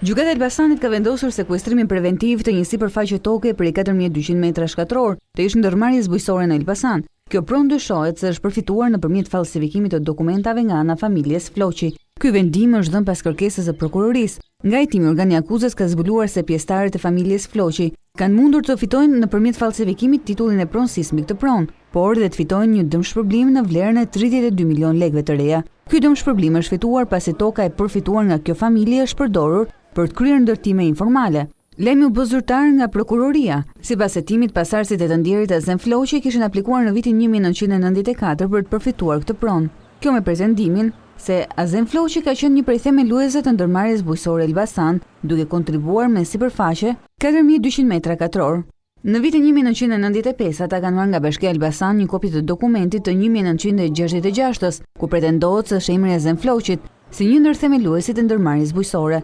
Gjykata e Elbasanit ka vendosur sekuestrimin preventiv të një sipërfaqe toke për 4200 metra shkatror të ish ndërmarrjes bujqësore në Elbasan. Kjo pronë dyshohet se është përfituar nëpërmjet fallsifikimit të dokumentave nga ana familjes Floqi. Ky vendim është dhënë pas kërkesës së prokurorisë. Nga hetimit, organi akuzës ka zbuluar se pjesëtarët e familjes Floqi kanë mundur të fitojnë nëpërmjet fallsifikimit titullin e pronësisë mbi këtë pronë, por dhe të fitojnë një dëmshpërblim në vlerën e 32 milion lekëve të reja. Ky dëmshpërblim është fituar pasi toka e përfituar nga kjo familje është përdorur për të kryer ndërtime informale. Lajmi u bë zyrtar nga prokuroria. Sipas hetimit, pasardhësit e të ndjerit Azem Floqi kishin aplikuar në vitin 1994 për të përfituar këtë pronë. Kjo me pretendimin se Azem Floqi ka qenë një prej themeluesve të ndërmarrjes bujqësore Elbasan, duke kontribuar me sipërfaqe 4200 metra katror. Në vitin 1995 ata kanë marrë nga Bashkia Elbasan një kopje të dokumentit të 1966-s, ku pretendohet se është emri Azem Floqit si një ndër themeluesit e ndërmarrjes bujqësore.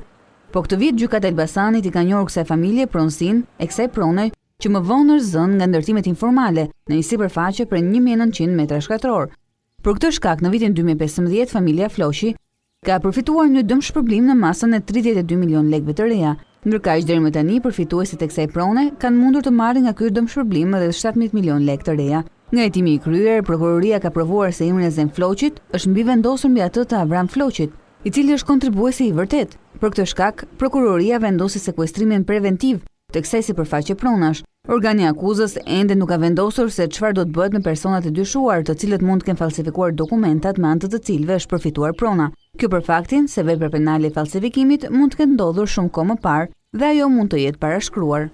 Po këtë vit gjykata e Elbasanit i ka njohur kësaj familje pronësinë e kësaj prone që më vonë është zënë nga ndërtimet informale në një sipërfaqe prej 1900 metra shkatror. Për këtë shkak, në vitin 2015, familja Floqi ka përfituar një dëmshpërblim në masën e 32 milion lekëve të reja. Ndërkaq deri më tani përfituesit e kësaj prone kanë mundur të marrin nga ky dëmshpërblim edhe 17 milion lekë të reja. Nga hetimi i kryer, prokuroria ka provuar se emri Azem Floqit është mbivendosur mbi atë të Avram Floqit, i cili është kontribuesi i vërtet. Për këtë shkak, prokuroria vendosi sekuestrimin preventiv të kësaj sipërfaqe pronash. Organi akuzës ende nuk ka vendosur se çfarë do të bëhet me personat e dyshuar, të cilët mund të kenë falsifikuar dokumentat me anë të të cilëve është përfituar prona. Kjo për faktin se vepra penale e falsifikimit mund të ketë ndodhur shumë kohë më parë dhe ajo mund të jetë parashkruar.